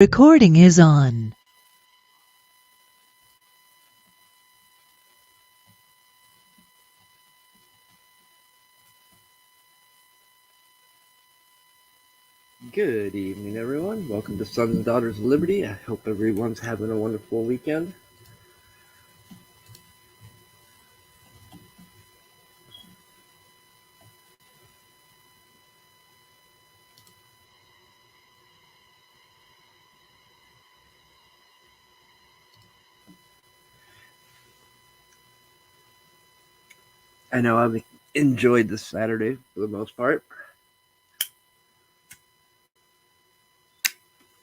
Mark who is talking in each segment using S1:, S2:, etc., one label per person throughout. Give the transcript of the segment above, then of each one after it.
S1: Recording is on.
S2: Good evening, everyone. Welcome to Sons and Daughters of Liberty. I hope everyone's having a wonderful weekend. I know I've enjoyed this Saturday for the most part.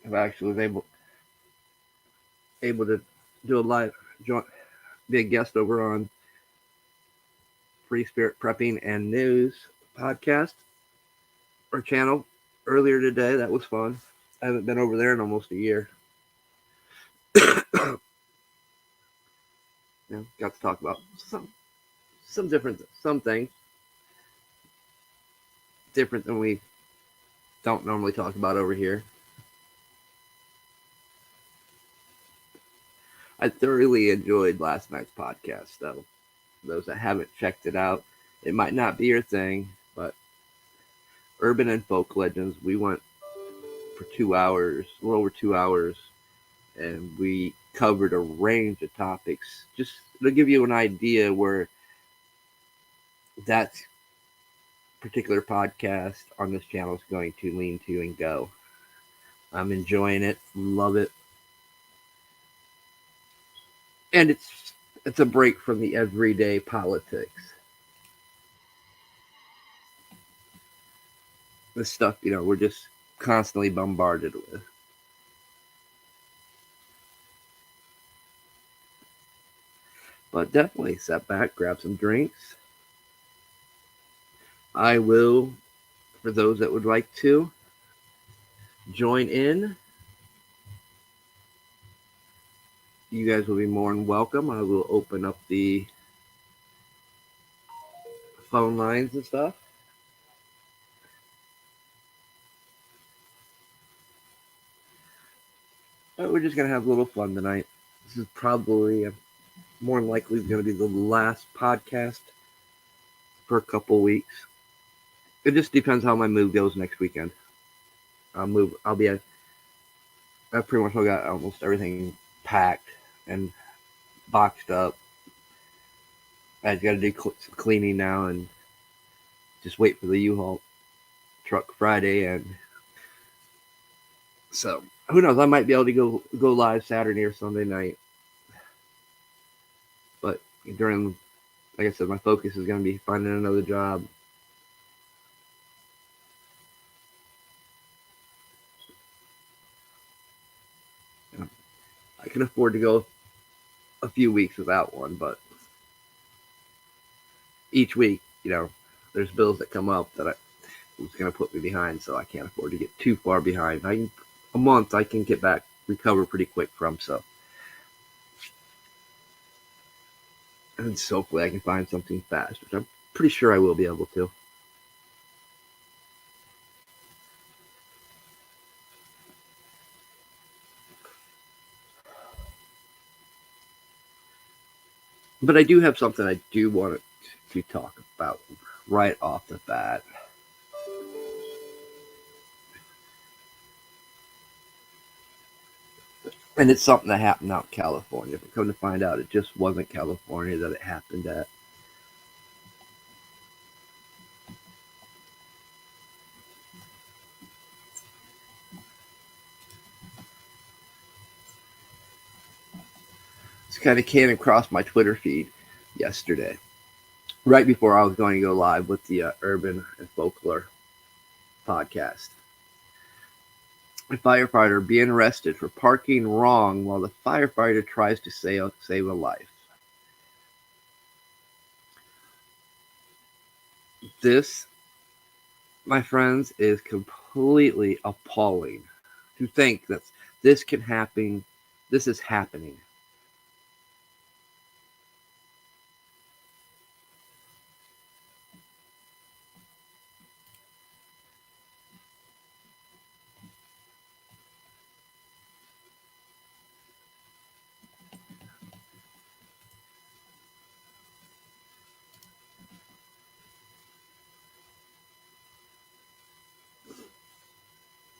S2: I actually was able to do a live joint, be a guest over on Free Spirit Prepping and News podcast or channel earlier today. That was fun. I haven't been over there in almost a year. Got to talk about some things different than we don't normally talk about over here. I thoroughly enjoyed last night's podcast, though. For those that haven't checked it out, it might not be your thing, but urban and folk legends, we went for 2 hours, a little over 2 hours, and we covered a range of topics. Just to give you an idea where that particular podcast on this channel is going to lean to and go. I'm enjoying it, love it. And it's a break from the everyday politics. The stuff, we're just constantly bombarded with. But definitely sit back, grab some drinks. I will, for those that would like to, join in. You guys will be more than welcome. I will open up the phone lines and stuff. But we're just going to have a little fun tonight. This is probably, more than likely, going to be the last podcast for a couple weeks. It just depends how my move goes next weekend. I've pretty much got almost everything packed and boxed up. I got to do some cleaning now and just wait for the U-Haul truck Friday. And so who knows? I might be able to go live Saturday or Sunday night. But during, like I said, my focus is going to be finding another job. I can afford to go a few weeks without one, but each week, there's bills that come up that was going to put me behind, so I can't afford to get too far behind. A month I can get back, recover pretty quick from, so. And so hopefully I can find something fast, which I'm pretty sure I will be able to. But I do have something I do want to talk about right off the bat. And it's something that happened out in California. But come to find out, it just wasn't California that it happened at. This kind of came across my Twitter feed yesterday, right before I was going to go live with the Urban and Folklore podcast. A firefighter being arrested for parking wrong while the firefighter tries to save a life. This, my friends, is completely appalling to think that this can happen. This is happening.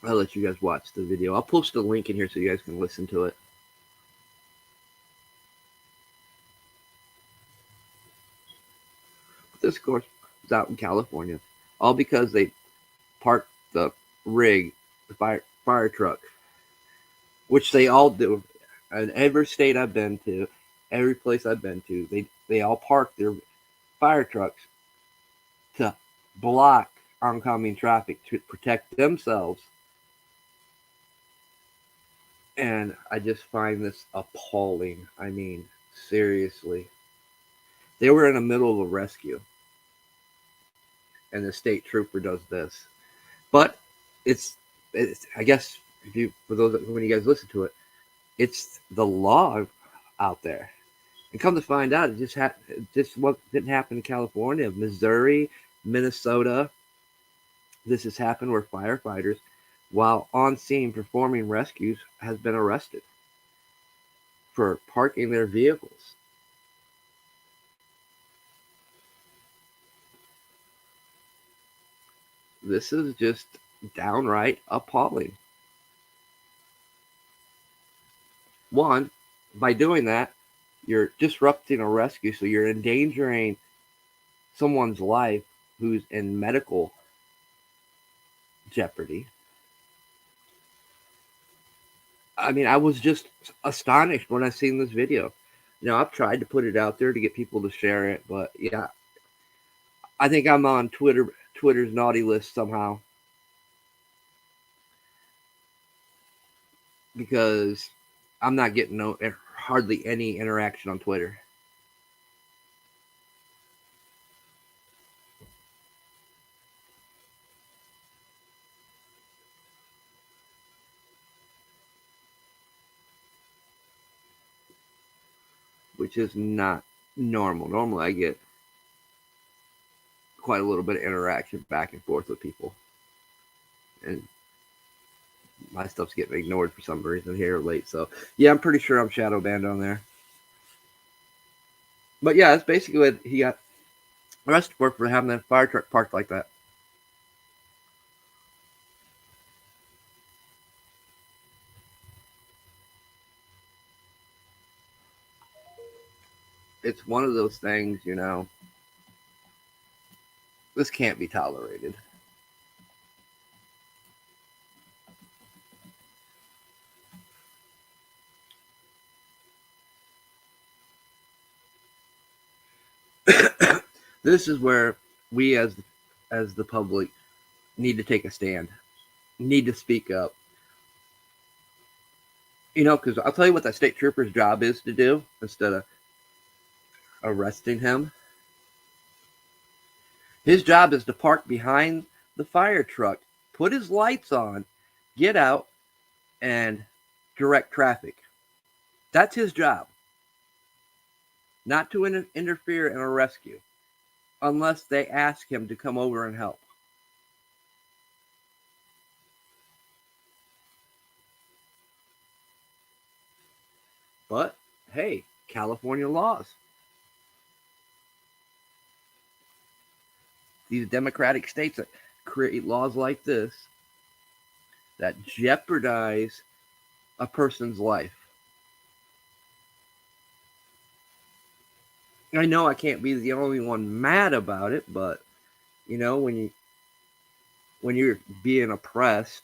S2: I'll let you guys watch the video. I'll post a link in here so you guys can listen to it. This, of course, is out in California, all because they parked the rig, the fire truck, which they all do. In every state I've been to, every place I've been to, they all park their fire trucks to block oncoming traffic to protect themselves. And I just find this appalling. I mean, seriously. They were in the middle of a rescue, and the state trooper does this. But it's I guess for those when you guys listen to it, it's the law out there. And come to find out, it just didn't happen in California, Missouri, Minnesota. This has happened where firefighters, while on scene performing rescues, has been arrested for parking their vehicles. This is just downright appalling. One, by doing that, you're disrupting a rescue, so you're endangering someone's life who's in medical jeopardy. I mean, I was just astonished when I seen this video. You know, I've tried to put it out there to get people to share it, but yeah, I think I'm on Twitter's naughty list somehow, because I'm not getting hardly any interaction on Twitter. Which is not normal. Normally I get quite a little bit of interaction back and forth with people. And my stuff's getting ignored for some reason here late. So yeah, I'm pretty sure I'm shadow banned on there. But yeah, that's basically what he got arrested for having that fire truck parked like that. It's one of those things, you know, this can't be tolerated. This is where we as the public need to take a stand, need to speak up. You know, because I'll tell you what that state trooper's job is to do instead of arresting him. His job is to park behind the fire truck, put his lights on, get out, and direct traffic. That's his job. Not to interfere in a rescue unless they ask him to come over and help. But hey, California laws. These democratic states that create laws like this that jeopardize a person's life. I know I can't be the only one mad about it, but you know, when you're being oppressed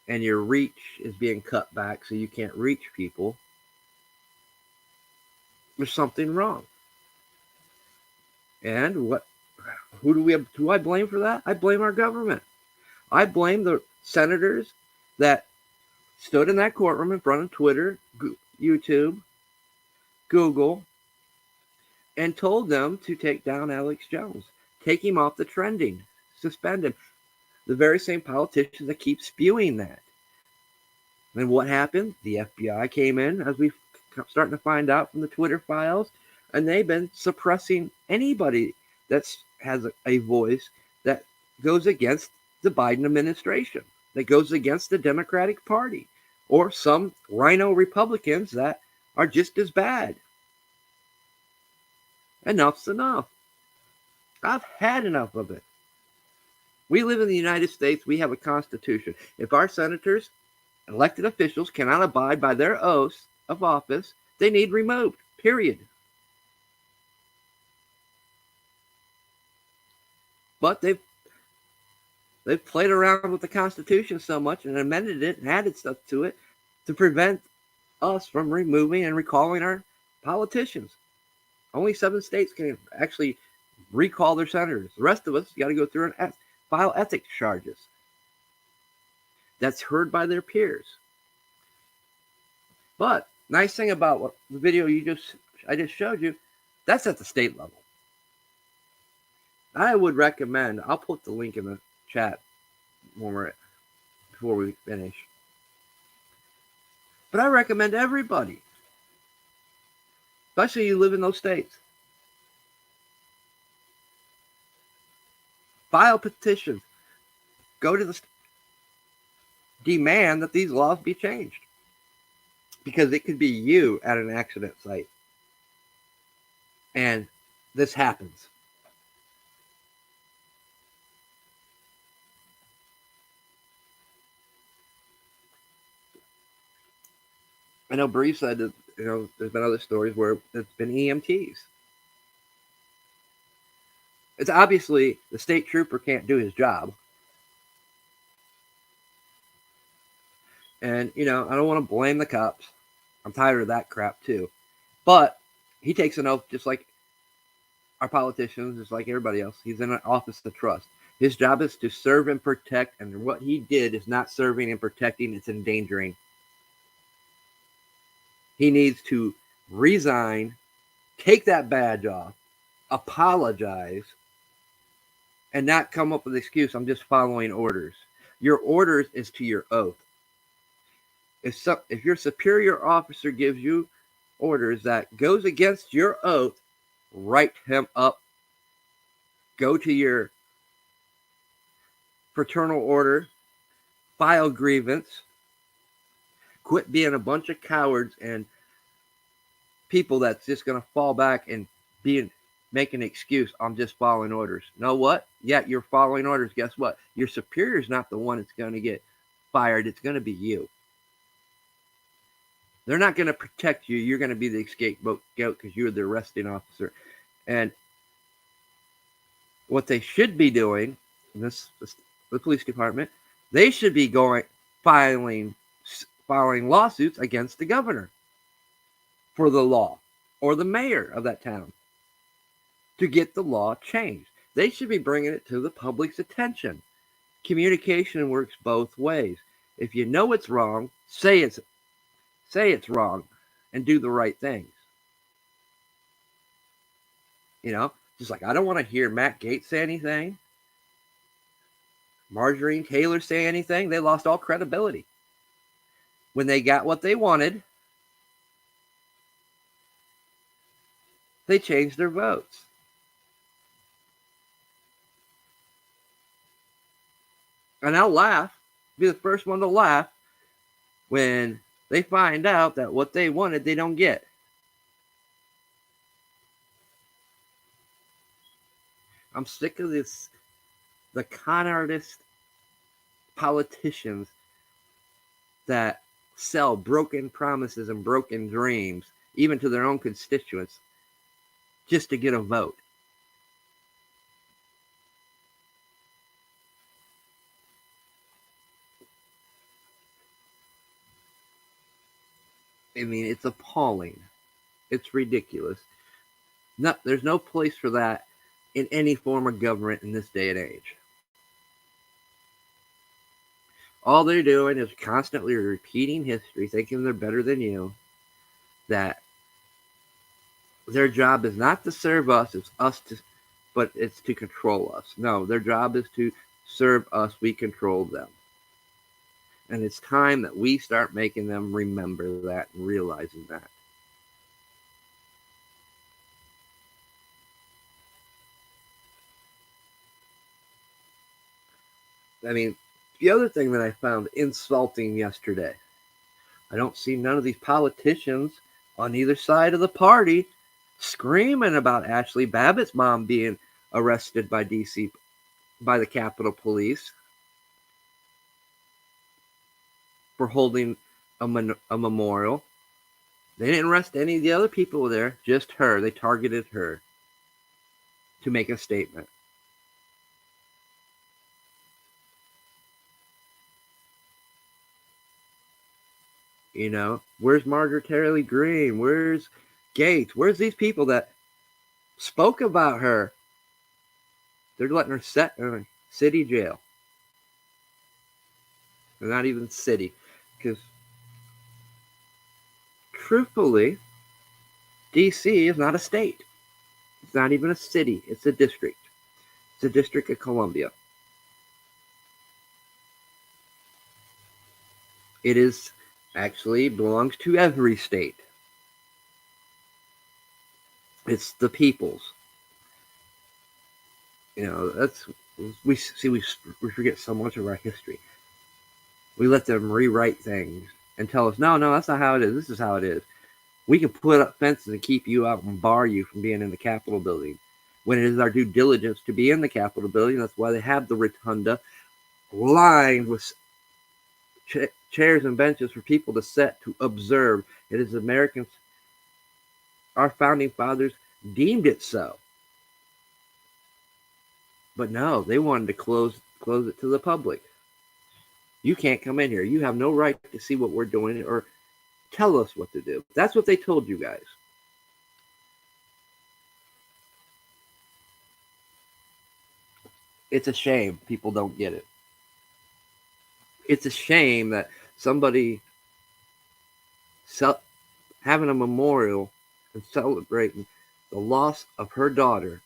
S2: and your reach is being cut back so you can't reach people, there's something wrong. And who do I blame for that? I blame our government. I blame the senators that stood in that courtroom in front of Twitter, YouTube, Google, and told them to take down Alex Jones, take him off the trending, suspend him. The very same politicians that keep spewing that. And what happened? The FBI came in, as we're starting to find out from the Twitter files, and they've been suppressing anybody that has a voice that goes against the Biden administration, that goes against the Democratic Party, or some rhino Republicans that are just as bad. Enough's enough. I've had enough of it. We live in the United States. We have a constitution. If our senators, elected officials, cannot abide by their oaths of office, they need removed, period. But they've played around with the Constitution so much and amended it and added stuff to it to prevent us from removing and recalling our politicians. Only 7 states can actually recall their senators. The rest of us got to go through and file ethics charges. That's heard by their peers. But nice thing about the video I just showed you, that's at the state level. I would recommend, I'll put the link in the chat before we finish. But I recommend everybody, especially you live in those states, file petitions. Go to demand that these laws be changed. Because it could be you at an accident site. And this happens. I know Bree said that, there's been other stories where it's been EMTs. It's obviously the state trooper can't do his job. And, I don't want to blame the cops. I'm tired of that crap too. But he takes an oath just like our politicians, just like everybody else. He's in an office of trust. His job is to serve and protect, and what he did is not serving and protecting, it's endangering. He needs to resign, take that badge off, apologize, and not come up with an excuse, I'm just following orders. Your orders is to your oath. If your superior officer gives you orders that goes against your oath, write him up. Go to your fraternal order, file grievance. Quit being a bunch of cowards and people that's just going to fall back and make an excuse. I'm just following orders. Know what? Yeah, you're following orders. Guess what? Your superior is not the one that's going to get fired. It's going to be you. They're not going to protect you. You're going to be the scapegoat because you're the arresting officer. And what they should be doing, the police department, they should be filing lawsuits against the governor for the law or the mayor of that town to get the law changed. They should be bringing it to the public's attention. Communication works both ways. If you know it's wrong, say it's wrong and do the right things. Just like I don't want to hear Matt Gaetz say anything, Marjorie Taylor say anything. They lost all credibility. When they got what they wanted, they changed their votes. And I'll laugh, be the first one to laugh when they find out that what they wanted, they don't get. I'm sick of the con artist politicians that sell broken promises and broken dreams, even to their own constituents, just to get a vote. I mean, it's appalling. It's ridiculous. There's no place for that in any form of government in this day and age. All they're doing is constantly repeating history, thinking they're better than you, that their job is not to serve us, but it's to control us. No, their job is to serve us, we control them. And it's time that we start making them remember that and realizing that. I mean, the other thing that I found insulting yesterday, I don't see none of these politicians on either side of the party screaming about Ashley Babbitt's mom being arrested by DC by the Capitol Police for holding a memorial. They didn't arrest any of the other people there, just her. They targeted her to make a statement. You know, where's Margaret Taylor Greene? Where's Gates? Where's these people that spoke about her? They're letting her sit in a city jail. They're not even city. Because, truthfully, D.C. is not a state. It's not even a city. It's a district. It's a District of Columbia. It is actually belongs to every state. It's the people's. You know, that's we forget so much of our history. We let them rewrite things and tell us, no, that's not how it is. This is how it is. We can put up fences and keep you out and bar you from being in the Capitol building. When it is our due diligence to be in the Capitol building, that's why they have the rotunda lined with chairs and benches for people to sit to observe. It is Americans, our founding fathers deemed it so. But no, they wanted to close it to the public. You can't come in here. You have no right to see what we're doing or tell us what to do. That's what they told you guys. It's a shame people don't get it. It's a shame that somebody having a memorial and celebrating the loss of her daughter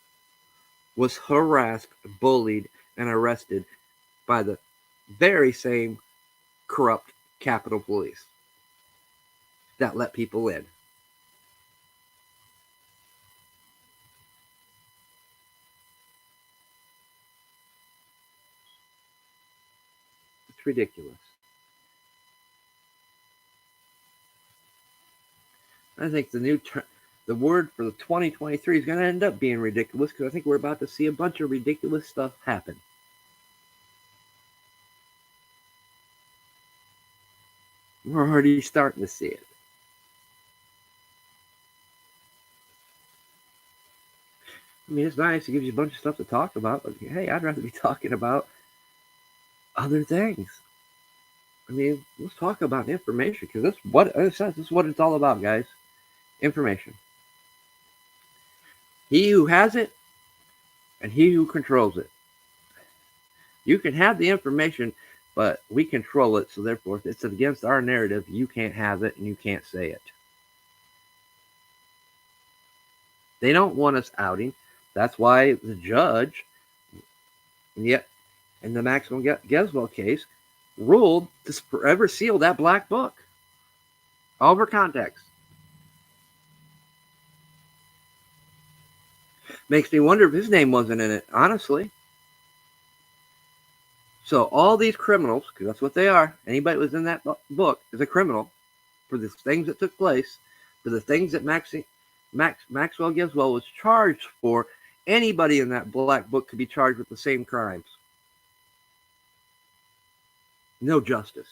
S2: was harassed, bullied, and arrested by the very same corrupt Capitol Police that let people in. It's ridiculous. I think the word for the 2023 is going to end up being ridiculous, because I think we're about to see a bunch of ridiculous stuff happen. We're already starting to see it. I mean, it's nice. It gives you a bunch of stuff to talk about. But hey, I'd rather be talking about other things. I mean, let's talk about information, because that's what it's all about, guys. Information. He who has it and he who controls it. You can have the information, but we control it, so therefore, if it's against our narrative, you can't have it and you can't say it. They don't want us outing. That's why the judge, yet in the Maxwell Geswell case, ruled to forever seal that black book. All of her contacts. Makes me wonder if his name wasn't in it, honestly. So all these criminals, because that's what they are, anybody that was in that book is a criminal for the things that took place, for the things that Maxwell Geswell was charged for. Anybody in that black book could be charged with the same crimes. No justice.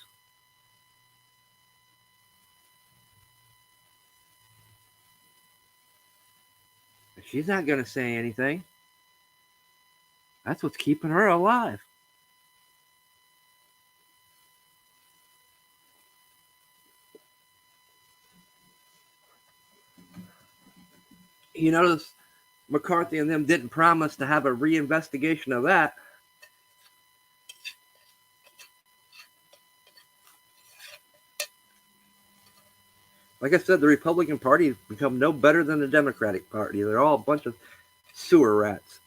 S2: She's not going to say anything. That's what's keeping her alive. You notice McCarthy and them didn't promise to have a reinvestigation of that. Like I said, the Republican Party has become no better than the Democratic Party. They're all a bunch of sewer rats.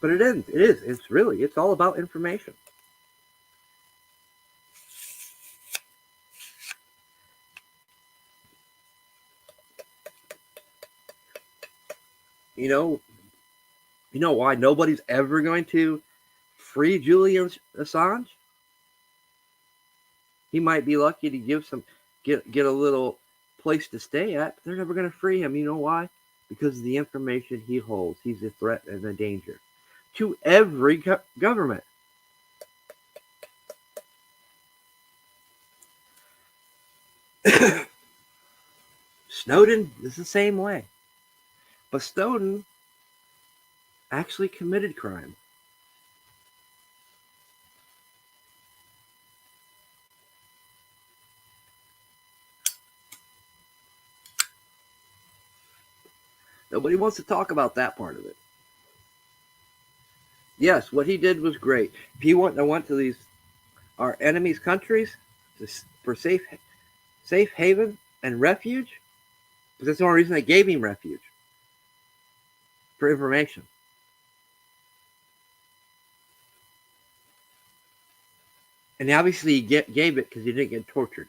S2: But it is. It's all about information. You know why nobody's ever going to free Julian Assange? He might be lucky to get a little place to stay at, but they're never going to free him. You know why? Because of the information he holds. He's a threat and a danger to every government. Snowden is the same way. But Snowden actually committed crime. Nobody wants to talk about that part of it. Yes, what he did was great. If he went to our enemies' countries for safe haven and refuge, because that's the only reason they gave him refuge, for information. And obviously he gave it because he didn't get tortured.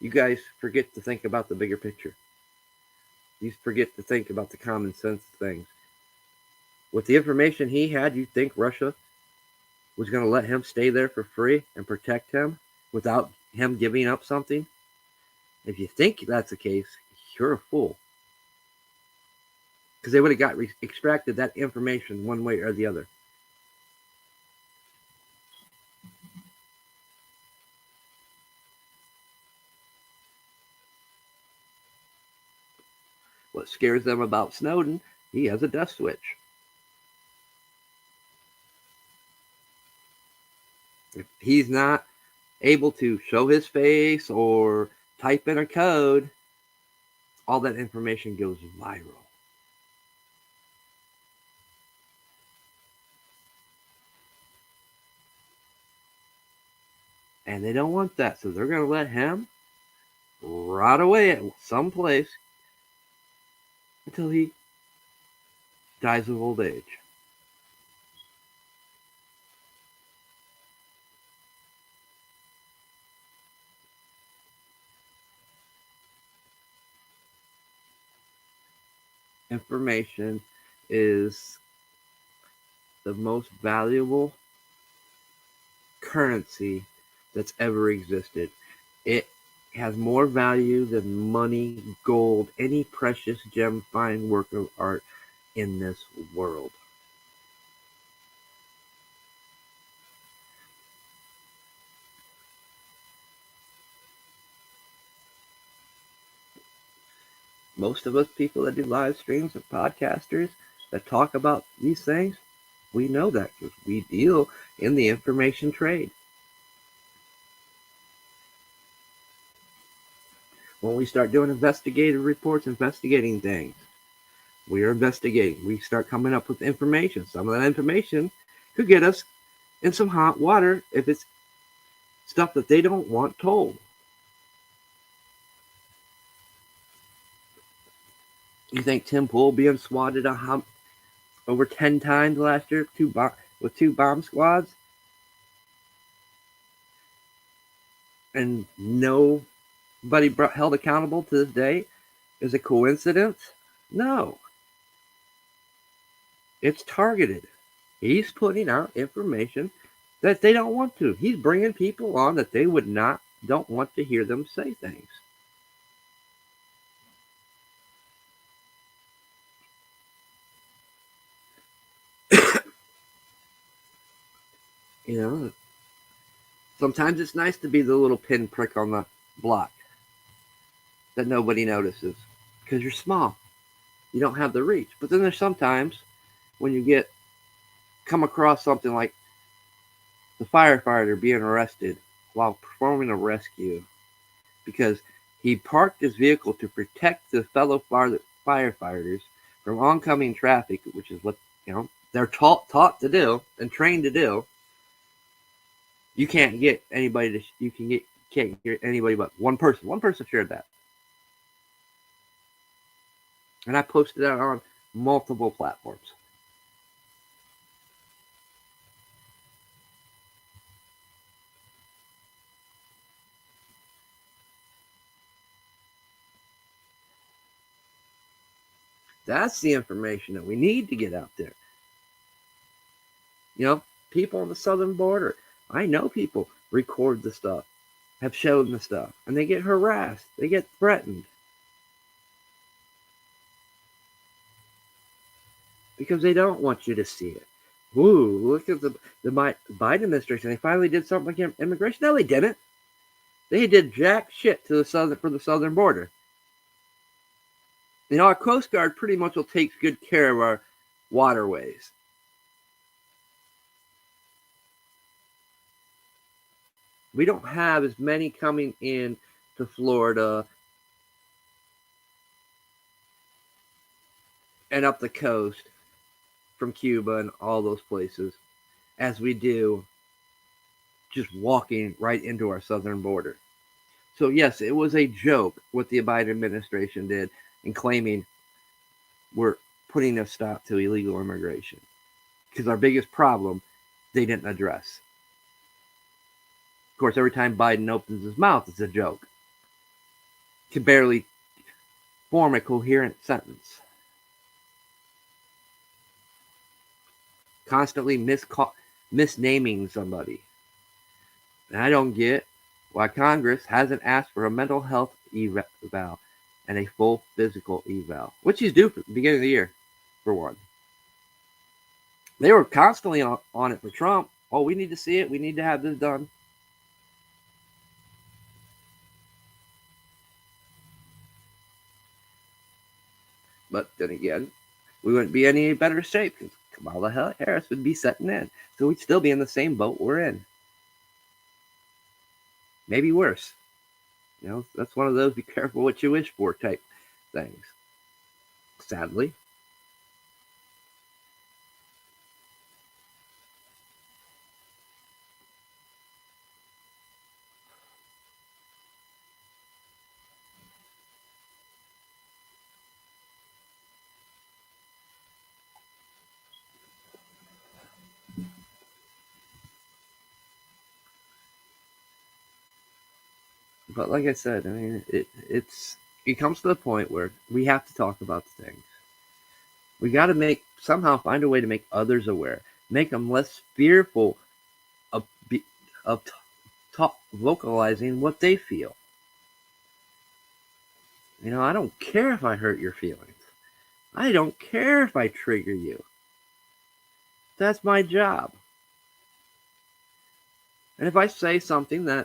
S2: You guys forget to think about the bigger picture. You forget to think about the common sense things. With the information he had, you'd think Russia was going to let him stay there for free and protect him without him giving up something? If you think that's the case, you're a fool. Because they would have extracted that information one way or the other. What scares them about Snowden, he has a death switch. If he's not able to show his face or type in a code, all that information goes viral. And they don't want that, so they're going to let him rot away at some place until he dies of old age. Information is the most valuable currency that's ever existed. It has more value than money, gold, any precious gem, fine work of art in this world. Most of us people that do live streams and podcasters that talk about these things, we know that because we deal in the information trade. When we start doing investigative reports, investigating things, we are investigating. We start coming up with information. Some of that information could get us in some hot water if it's stuff that they don't want told. You think Tim Pool being swatted over 10 times last year with two bomb squads and nobody held accountable to this day is a coincidence? No. It's targeted. He's putting out information that they don't want to. He's bringing people on that they don't want to hear them say things. You know, sometimes it's nice to be the little pinprick on the block that nobody notices because you're small. You don't have the reach. But then there's sometimes when you come across something like the firefighter being arrested while performing a rescue because he parked his vehicle to protect the fellow firefighters from oncoming traffic, which is what they're taught to do and trained to do. You can't get anybody can't get anybody but one person. One person shared that. And I posted that on multiple platforms. That's the information that we need to get out there. People on the southern border, I know people record the stuff, have shown the stuff, and they get harassed. They get threatened. Because they don't want you to see it. Ooh, look at the Biden administration. They finally did something like immigration. No, they didn't. They did jack shit to the southern border. Our Coast Guard pretty much will take good care of our waterways. We don't have as many coming in to Florida and up the coast from Cuba and all those places as we do just walking right into our southern border. So yes, it was a joke what the Biden administration did in claiming we're putting a stop to illegal immigration. Because our biggest problem, they didn't address. Of course, every time Biden opens his mouth, it's a joke. Can barely form a coherent sentence. Constantly misnaming somebody. And I don't get why Congress hasn't asked for a mental health eval and a full physical eval, which is due for the beginning of the year, for one. They were constantly on it for Trump. Oh, we need to see it. We need to have this done. But then again, we wouldn't be in any better shape because Kamala Harris would be setting in. So we'd still be in the same boat we're in. Maybe worse. That's one of those be careful what you wish for type things. Sadly. But like I said, I mean, it comes to the point where we have to talk about things. We got to somehow find a way to make others aware, make them less fearful of vocalizing what they feel. I don't care if I hurt your feelings. I don't care if I trigger you. That's my job. And if I say something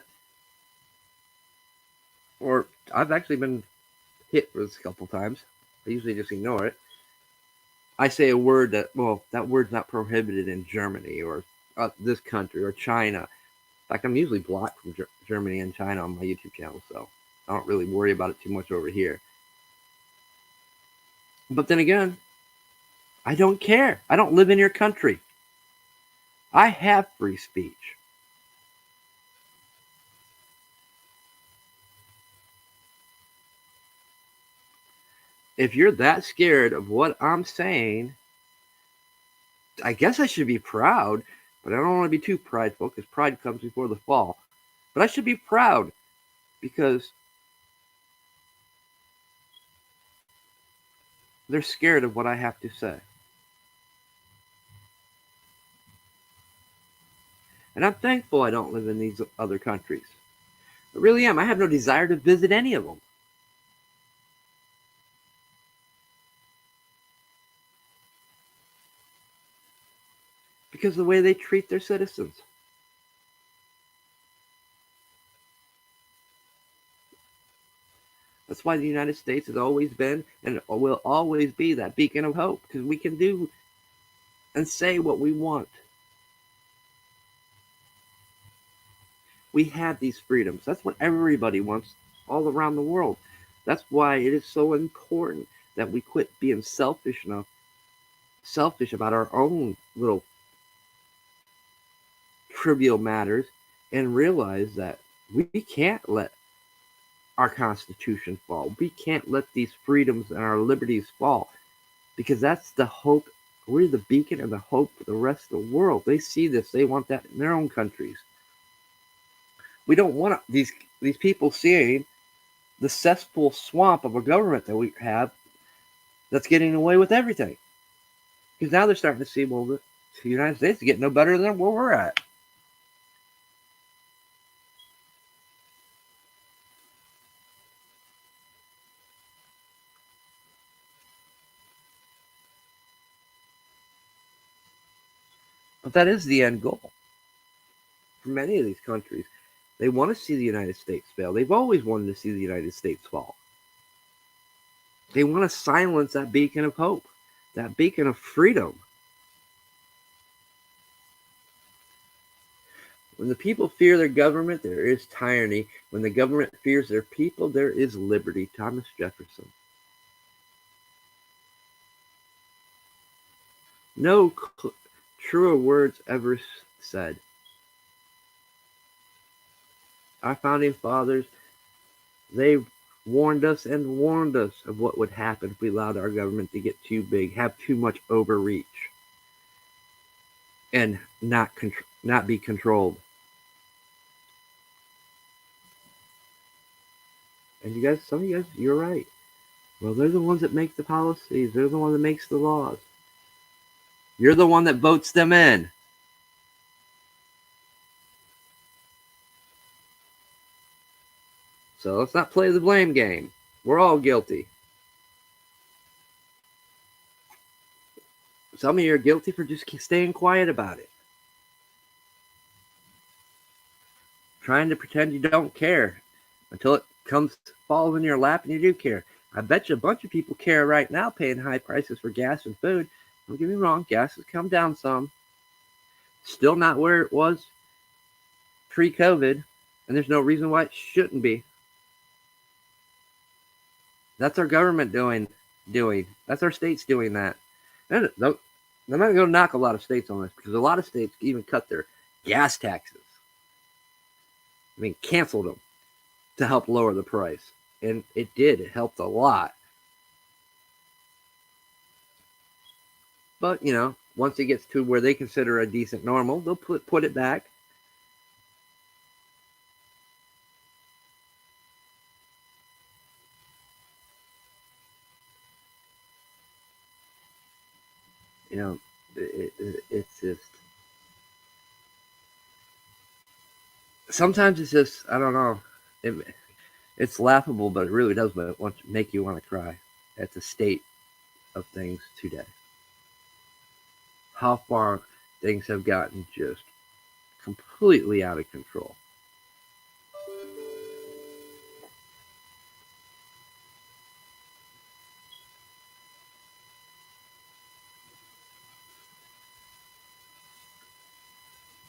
S2: or I've actually been hit with this a couple times, I usually just ignore it. I say a word that word's not prohibited in Germany or this country or China. In fact, I'm usually blocked from Germany and China on my YouTube channel, so I don't really worry about it too much over here. But then again, I don't care. I don't live in your country. I have free speech. If you're that scared of what I'm saying, I guess I should be proud, but I don't want to be too prideful because pride comes before the fall. But I should be proud because they're scared of what I have to say. And I'm thankful I don't live in these other countries. I really am. I have no desire to visit any of them. Because of the way they treat their citizens. That's why the United States has always been and will always be that beacon of hope, because we can do and say what we want. We have these freedoms. That's what everybody wants all around the world. That's why it is so important that we quit being selfish about our own little trivial matters and realize that we can't let our Constitution fall. We can't let these freedoms and our liberties fall, because that's the hope. We're the beacon and the hope for the rest of the world. They see this. They want that in their own countries. We don't want these people seeing the cesspool swamp of a government that we have that's getting away with everything. Because now they're starting to see, well, the United States is getting no better than where we're at. But that is the end goal. For many of these countries, they want to see the United States fail. They've always wanted to see the United States fall. They want to silence that beacon of hope, that beacon of freedom. When the people fear their government, there is tyranny. When the government fears their people, there is liberty. Thomas Jefferson. No truer words ever said. Our founding fathers, they warned us of what would happen if we allowed our government to get too big, have too much overreach, and not be controlled. And you guys, some of you guys, you're right. Well, they're the ones that make the policies. They're the one that makes the laws. You're the one that votes them in. So let's not play the blame game. We're all guilty. Some of you are guilty for just staying quiet about it. Trying to pretend you don't care until it falls in your lap and you do care. I bet you a bunch of people care right now, paying high prices for gas and food. Don't get me wrong, gas has come down some. Still not where it was pre-COVID, and there's no reason why it shouldn't be. That's our government doing. That's our states doing that. And I'm not going to knock a lot of states on this, because a lot of states even cut their gas taxes. I mean, canceled them to help lower the price. And it did. It helped a lot. But, you know, once it gets to where they consider a decent normal, they'll put it back. You know, it's just... Sometimes it's just, I don't know. It's laughable, but it really does make you want to cry at the state of things today. How far things have gotten just completely out of control.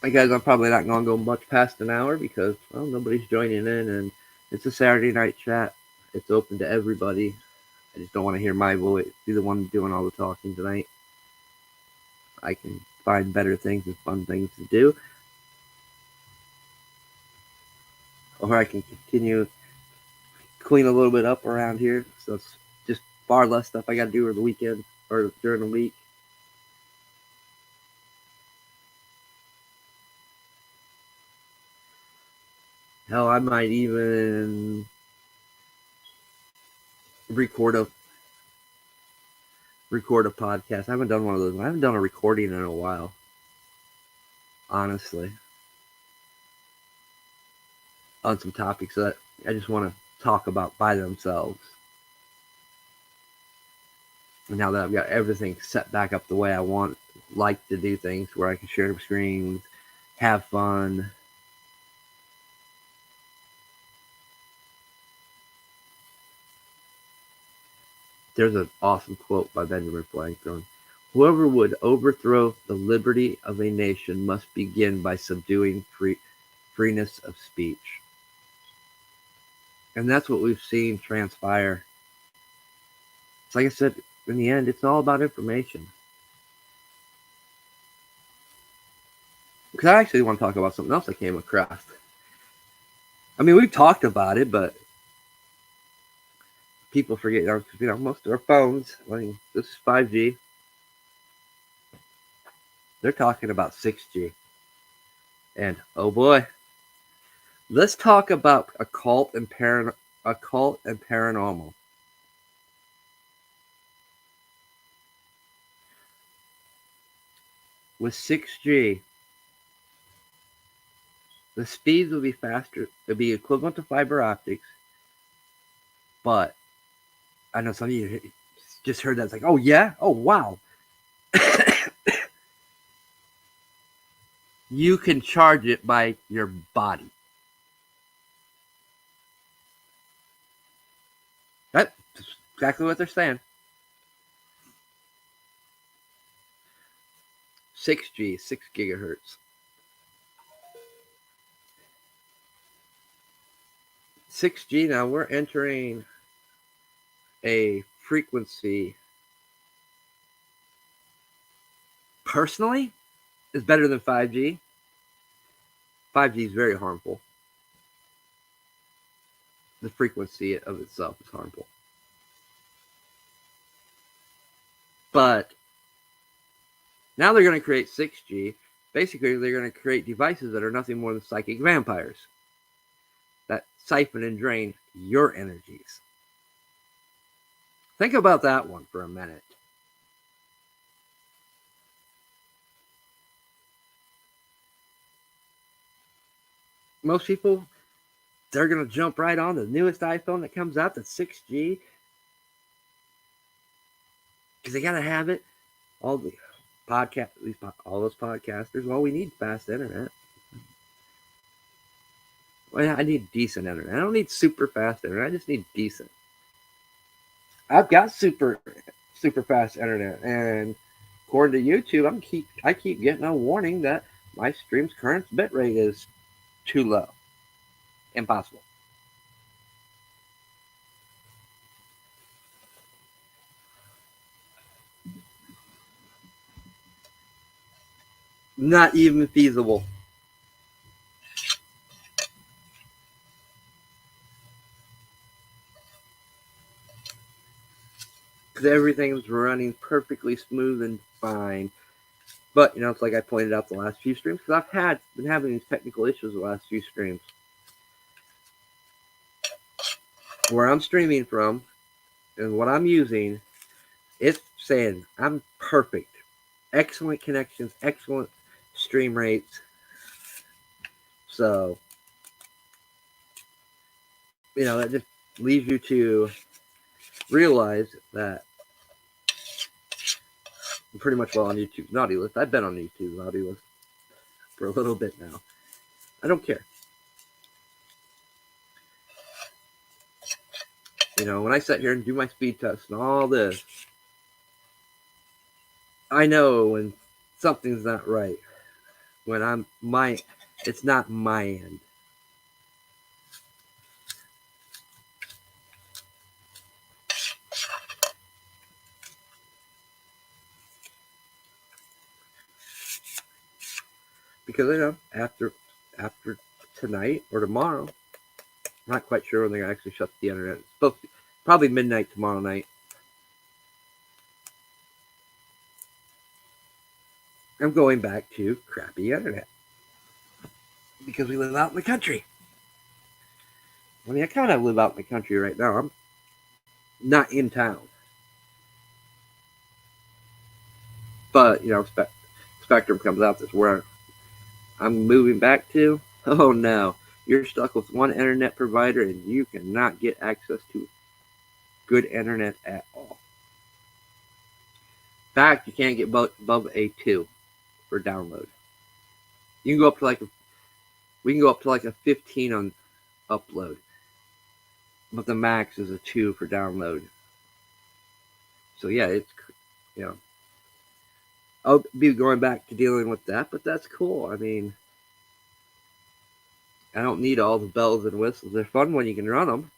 S2: Hey guys, I'm probably not going to go much past an hour because, well, nobody's joining in, and it's a Saturday night chat. It's open to everybody. I just don't want to hear my voice, be the one doing all the talking tonight. I can find better things and fun things to do. Or I can continue clean a little bit up around here. So it's just far less stuff I got to do over the weekend or during the week. Hell, I might even record a podcast. I haven't done one of those. I haven't done a recording in a while, honestly, on some topics that I just want to talk about by themselves. And now that I've got everything set back up the way I like to do things, where I can share screens, have fun. There's an awesome quote by Benjamin Franklin. Whoever would overthrow the liberty of a nation must begin by subduing freeness of speech. And that's what we've seen transpire. It's like I said, in the end, it's all about information. Because I actually want to talk about something else I came across. I mean, we've talked about it, but people forget, you know, most of our phones, I mean, this is 5G. They're talking about 6G. And oh boy, let's talk about occult and paranormal. With 6G, the speeds will be faster. It'll be equivalent to fiber optics. But I know some of you just heard that. It's like, oh yeah? Oh wow. you can charge it by your body. That's exactly what they're saying. 6G, 6 gigahertz. 6G, now we're entering a frequency, personally, is better than 5G. 5G is very harmful. The frequency of itself is harmful. But now they're going to create 6G. Basically, they're going to create devices that are nothing more than psychic vampires that siphon and drain your energies. Think about that one for a minute. Most people, they're going to jump right on the newest iPhone that comes out, that's 6G, because they got to have it. All the podcast, all those podcasters, well, we need fast internet. Well, I need decent internet. I don't need super fast internet. I just need decent. I've got super fast internet, and according to YouTube, I keep getting a warning that my stream's current bitrate is too low. Impossible. Not even feasible. Because everything's running perfectly smooth and fine. But, it's like I pointed out the last few streams, because I've been having these technical issues the last few streams. Where I'm streaming from and what I'm using, it's saying I'm perfect. Excellent connections, excellent stream rates. So, that just leads you to realize that I'm pretty much on YouTube's naughty list. I've been on YouTube's naughty list for a little bit now. I don't care. When I sit here and do my speed test and all this, I know when something's not right. When it's not my end. Because after tonight or tomorrow, I'm not quite sure when they're going to actually shut the internet. It's supposed to be probably midnight tomorrow night. I'm going back to crappy internet. Because we live out in the country. I mean, I kind of live out in the country right now. I'm not in town. But, Spectrum comes out, that's where I'm moving back to. Oh no, you're stuck with one internet provider and you cannot get access to good internet at all. In fact, you can't get above a 2 for download. You can go up to we can go up to a 15 on upload, but the max is a 2 for download. So yeah, it's I'll be going back to dealing with that, but that's cool. I mean, I don't need all the bells and whistles. They're fun when you can run them.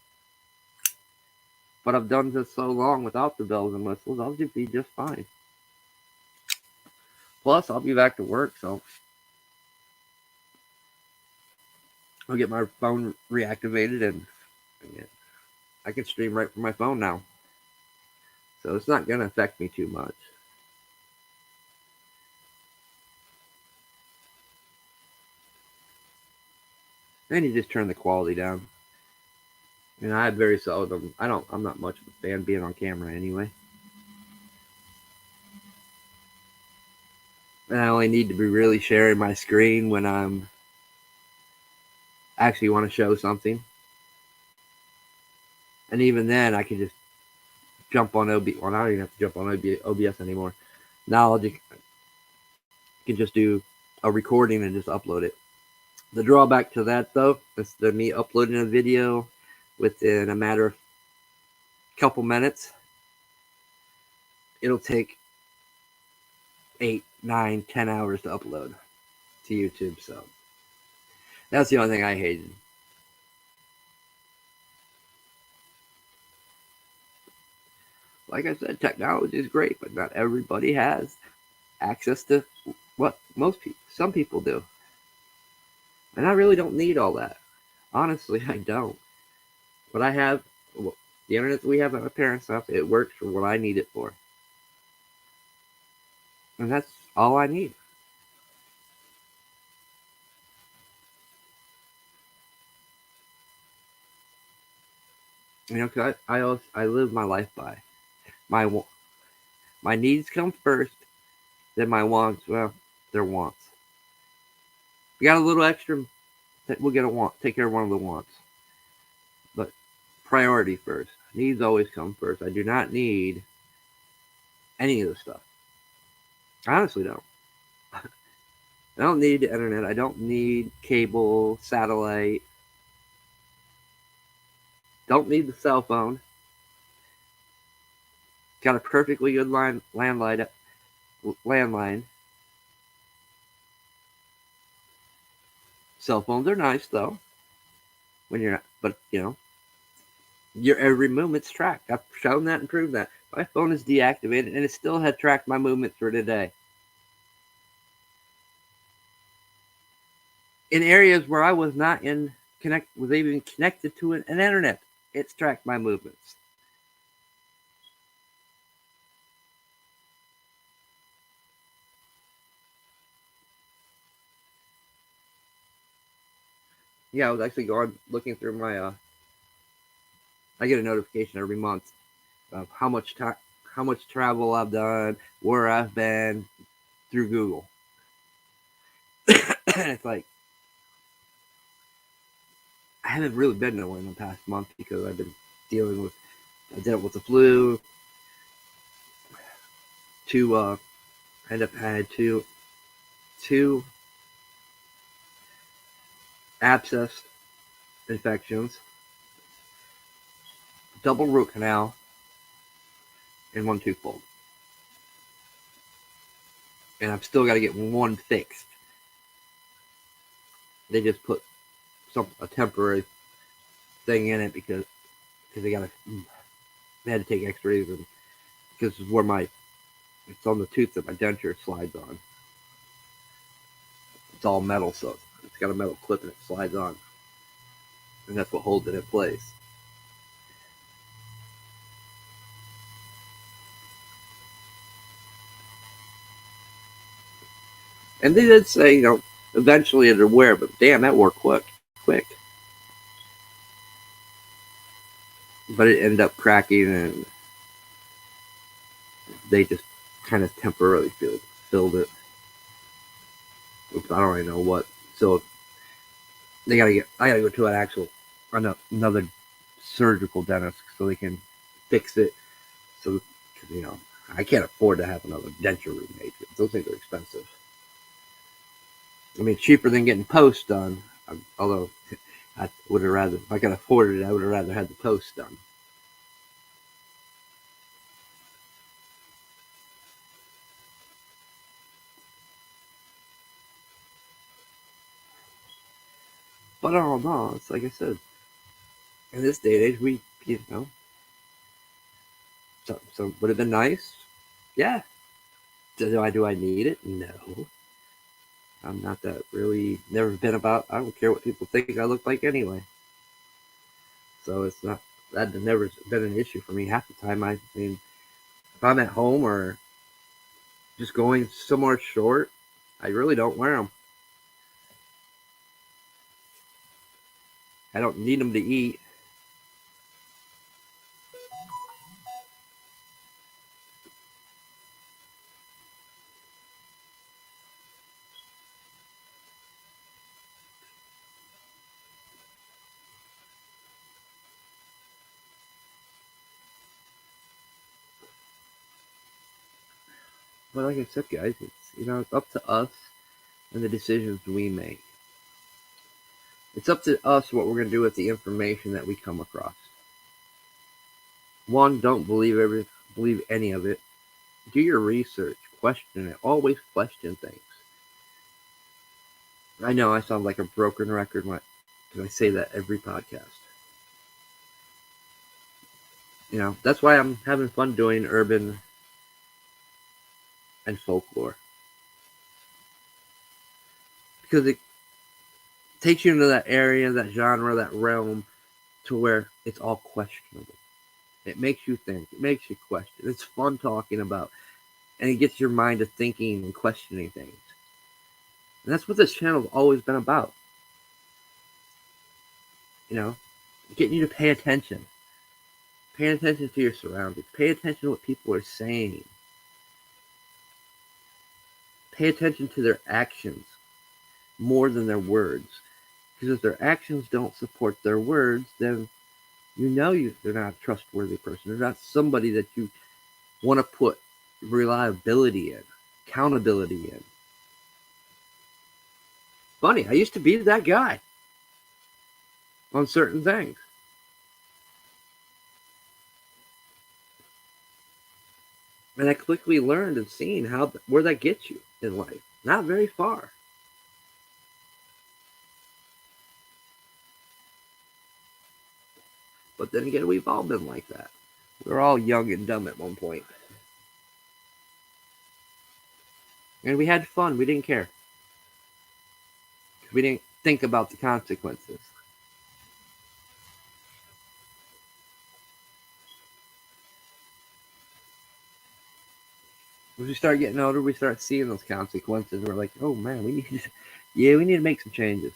S2: But I've done this so long without the bells and whistles, I'll just be just fine. Plus, I'll be back to work, so I'll get my phone reactivated and I can stream right from my phone now. So it's not going to affect me too much. And you just turn the quality down. And I very seldom, I'm not much of a fan being on camera anyway. And I only need to be really sharing my screen when I'm actually want to show something. And even then, I can just jump on OBS. Well, I don't even have to jump on OBS anymore. Now you can just do a recording and just upload it. The drawback to that, though, instead of me uploading a video within a matter of couple minutes, it'll take 8, 9, 10 hours to upload to YouTube. So that's the only thing I hated. Like I said, technology is great, but not everybody has access to what some people do. And I really don't need all that. Honestly, I don't. What I have, the internet that we have at my parents' house, it works for what I need it for. And that's all I need. You know, cause I live my life by my needs come first, then my wants. Well, they're wants. We got a little extra, we'll get a want. Take care of one of the wants. But priority first. Needs always come first. I do not need any of the stuff. I honestly don't. I don't need the internet. I don't need cable, satellite. Don't need the cell phone. Got a perfectly good landline. Cell phones are nice though. When you're not, but you know, your every movement's tracked. I've shown that and proved that. My phone is deactivated and it still had tracked my movements for today. In areas where I was not was even connected to an internet, it's tracked my movements. Yeah, I was actually looking through my. I get a notification every month of how much travel I've done, where I've been through Google. And it's like I haven't really been nowhere in the past month because I've been I dealt with the flu. I had two abscess infections, double root canal, and one tooth pulled. And I've still got to get one fixed. They just put a temporary thing in it because they had to take X-rays and because it's where it's on the tooth that my denture slides on. It's all metal, so it's got a metal clip and it slides on, and that's what holds it in place. And they did say, eventually it'll wear, but damn, that wore quick. But it ended up cracking, and they just kind of temporarily filled it. I don't really know what. So I gotta go to another surgical dentist so they can fix it. So, I can't afford to have another denture remade. Those things are expensive. I mean, cheaper than getting posts done. Although I would have rather, if I could afford it, I would have rather had the posts done. But I don't know. It's like I said, in this day and age, so would have been nice. Yeah. Do I need it? No. I'm not that really. Never been about. I don't care what people think I look like anyway. So it's not that never been an issue for me. Half the time, I mean, if I'm at home or just going somewhere short, I really don't wear them. I don't need them to eat. But like I said, guys, it's up to us and the decisions we make. It's up to us what we're going to do with the information that we come across. One, don't believe any of it. Do your research. Question it. Always question things. I know I sound like a broken record because I say that every podcast. That's why I'm having fun doing urban and folklore. Because it takes you into that area, that genre, that realm, to where it's all questionable. It makes you think. It makes you question. It's fun talking about. And it gets your mind to thinking and questioning things. And that's what this channel's always been about. Getting you to pay attention. Pay attention to your surroundings. Pay attention to what people are saying. Pay attention to their actions more than their words. Because if their actions don't support their words, then they're not a trustworthy person. They're not somebody that you want to put reliability in, accountability in. Funny, I used to be that guy on certain things. And I quickly learned and seen where that gets you in life. Not very far. But then again, we've all been like that. We were all young and dumb at one point. And we had fun. We didn't care. We didn't think about the consequences. As we start getting older, we start seeing those consequences. We're like, oh man, we need to make some changes.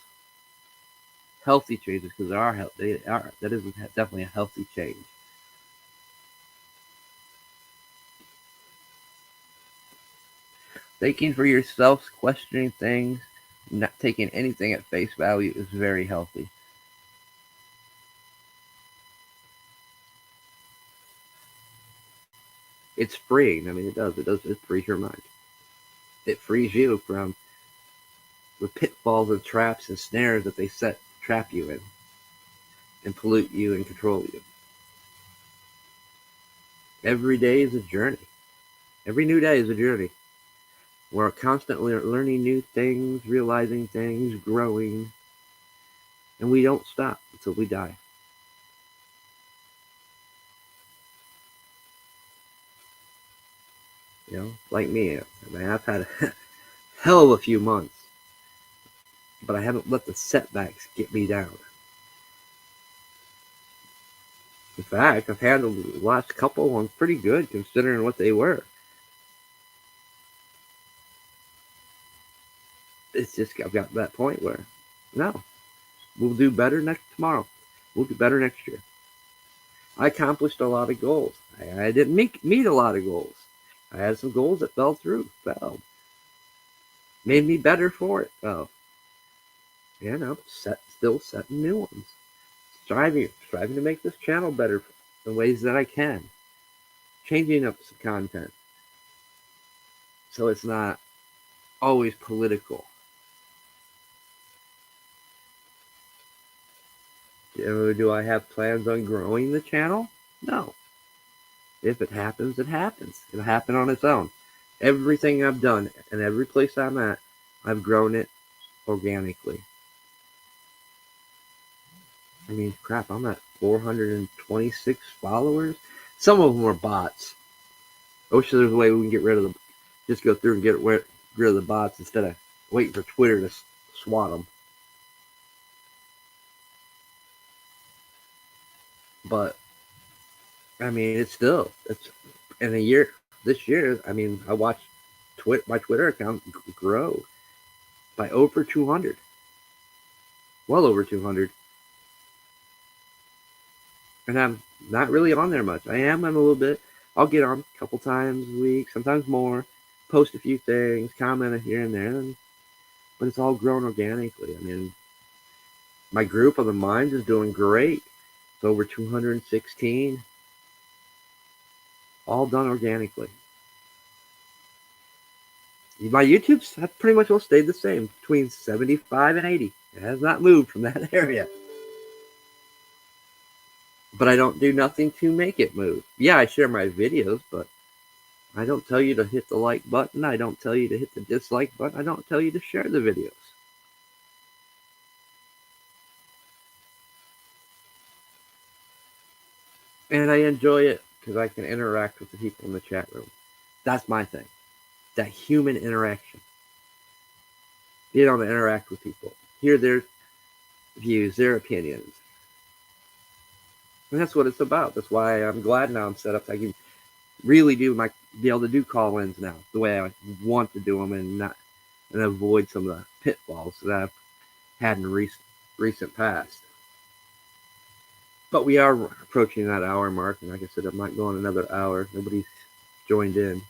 S2: Healthy changes, because that is definitely a healthy change. Thinking for yourself, questioning things, not taking anything at face value is very healthy. It's freeing. It frees your mind. It frees you from the pitfalls and traps and snares that they trap you in and pollute you and control you. Every day is a journey. Every new day is a journey. We're constantly learning new things, realizing things, growing, and we don't stop until we die. Like me. I've had a hell of a few months, but I haven't let the setbacks get me down. In fact, I've handled the last couple ones pretty good considering what they were. It's just I've got to that point where, no, we'll do better tomorrow. We'll do better next year. I accomplished a lot of goals. I didn't meet a lot of goals. I had some goals that fell. Made me better for it, though. Still setting new ones. Striving to make this channel better in ways that I can. Changing up some content. So it's not always political. Do I have plans on growing the channel? No. If it happens, it happens. It'll happen on its own. Everything I've done and every place I'm at, I've grown it organically. Crap, I'm at 426 followers. Some of them are bots. I wish there was a way we can get rid of them. Just go through and get rid of the bots instead of waiting for Twitter to swat them. But it's in a year. This year, I watched my Twitter account grow by over 200. Well over 200. And I'm not really on there much. I am on a little bit. I'll get on a couple times a week, sometimes more, post a few things, comment here and there. But it's all grown organically. My group of the minds is doing great. It's over 216. All done organically. My YouTube's pretty much all stayed the same, between 75 and 80. It has not moved from that area. But I don't do nothing to make it move. Yeah, I share my videos, but I don't tell you to hit the like button. I don't tell you to hit the dislike button. I don't tell you to share the videos. And I enjoy it because I can interact with the people in the chat room. That's my thing. That human interaction. You don't interact with people. Hear their views, their opinions. And that's what it's about. That's why I'm glad now I'm set up. I can really be able to do call-ins now the way I want to do them, and avoid some of the pitfalls that I've had in recent past. But we are approaching that hour mark, and like I said, I might go on another hour. Nobody's joined in.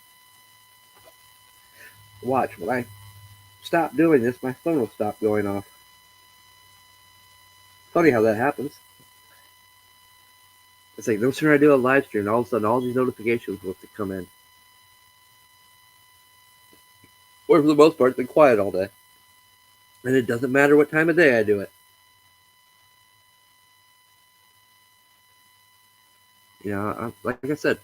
S2: Watch, when I stop doing this, my phone will stop going off. Funny how that happens. It's like no sooner I do a live stream, all of a sudden all these notifications will come in. Or for the most part, it's been quiet all day. And it doesn't matter what time of day I do it. You know, like I said,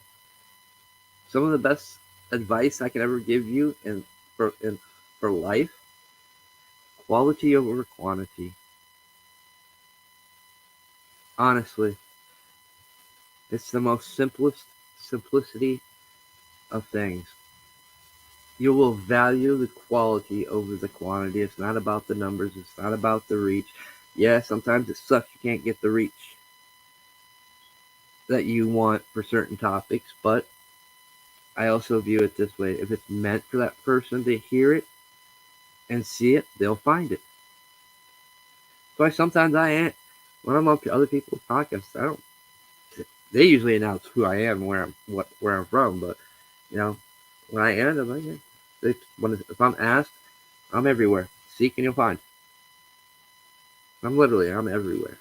S2: some of the best advice I can ever give you for life, quality over quantity. Honestly, it's the most simplicity of things. You will value the quality over the quantity. It's not about the numbers. It's not about the reach. Yeah, sometimes it sucks you can't get the reach that you want for certain topics, but I also view it this way. If it's meant for that person to hear it and see it, they'll find it. So sometimes when I'm on other people's podcasts, they usually announce who I am, where I'm from, but you know, when I end, I'm like, if I'm asked, I'm everywhere. Seek and you'll find. I'm everywhere.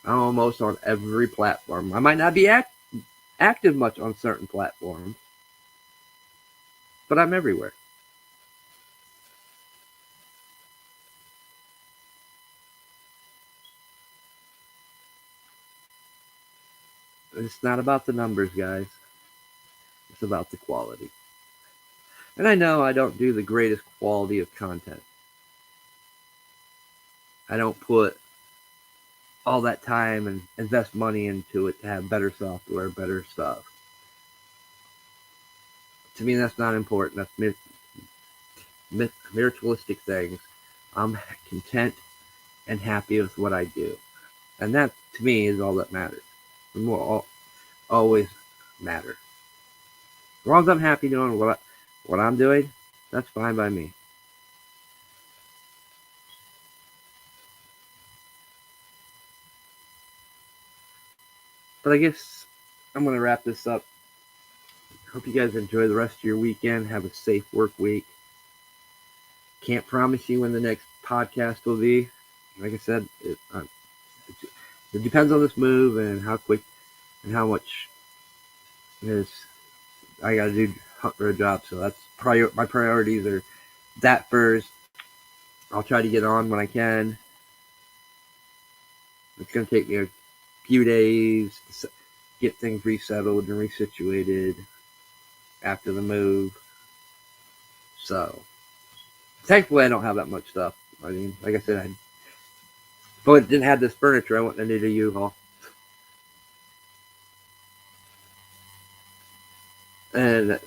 S2: I'm almost on every platform. I might not be active much on certain platforms, but I'm everywhere. It's not about the numbers, guys. It's about the quality. And I know I don't do the greatest quality of content. I don't put all that time and invest money into it to have better software, better stuff. To me, that's not important. That's materialistic things. I'm content and happy with what I do. And that, to me, is all that matters. It will always matter. As long as I'm happy doing what I'm doing, that's fine by me. But I guess I'm going to wrap this up. Hope you guys enjoy the rest of your weekend. Have a safe work week. Can't promise you when the next podcast will be. Like I said, it depends on this move and how quick and how much is I got to do for a job. So that's my priorities are that first. I'll try to get on when I can. It's going to take me a few days to get things resettled and resituated after the move. So, thankfully, I don't have that much stuff. I mean, like I said, if I didn't have this furniture, I wouldn't have needed a U-Haul. And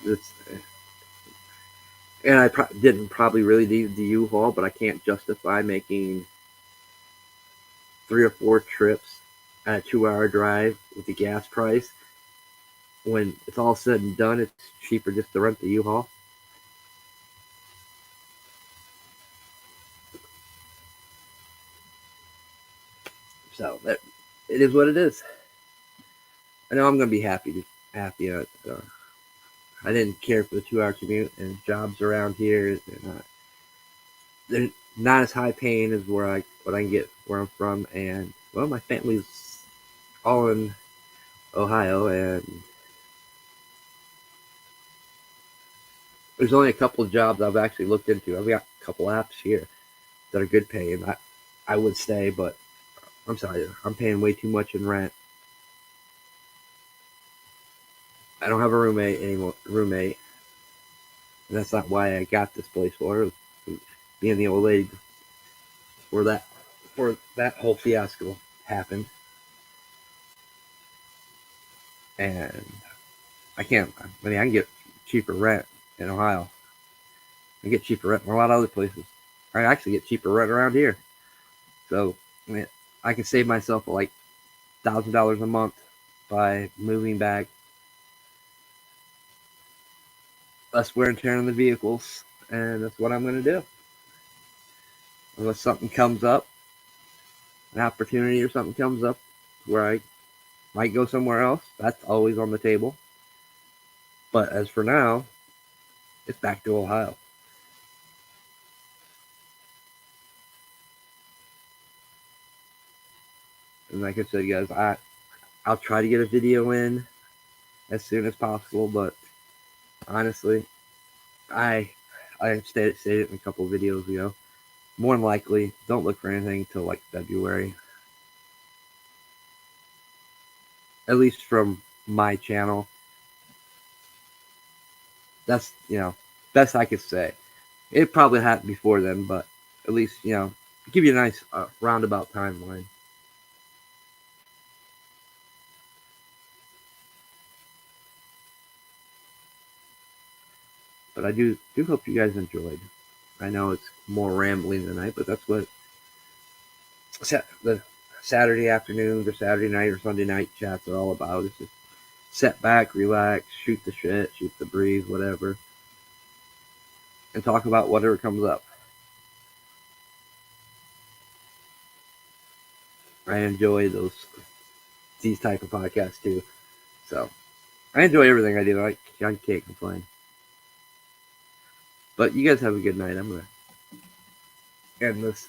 S2: I didn't probably really need the U-Haul, but I can't justify making 3 or 4 trips at a 2-hour drive with the gas price. When it's all said and done, it's cheaper just to rent the U-Haul. So it is what it is. I know I'm going to be happy. I didn't care for the 2-hour commute, and jobs around here they're not as high paying as what I can get where I'm from, and well, my family's all in Ohio, and there's only a couple of jobs I've actually looked into. I've got a couple apps here that are good paying. I would stay, but I'm sorry, I'm paying way too much in rent. I don't have a roommate anymore. And that's not why I got this place for. It was being the old lady before that whole fiasco happened. And I can get cheaper rent in Ohio. I get cheaper rent in a lot of other places. I actually get cheaper rent around here. So I can save myself like $1,000 a month by moving back. Less wear and tear on the vehicles, and that's what I'm going to do. Unless something comes up, an opportunity or something comes up where I might go somewhere else, that's always on the table. But as for now, it's back to Ohio. And like I said, guys, I'll try to get a video in as soon as possible, but honestly, I stated it in a couple of videos ago. More than likely, don't look for anything until like February. At least from my channel. That's, best I could say. It probably happened before then, but at least, give you a nice roundabout timeline. But I do hope you guys enjoyed. I know it's more rambling tonight, but that's what the Saturday afternoons or Saturday night or Sunday night chats are all about. It's just sit back, relax, shoot the shit, shoot the breeze, whatever, and talk about whatever comes up. I enjoy these type of podcasts too. So I enjoy everything I do. I can't complain. But you guys have a good night. I'm gonna end this.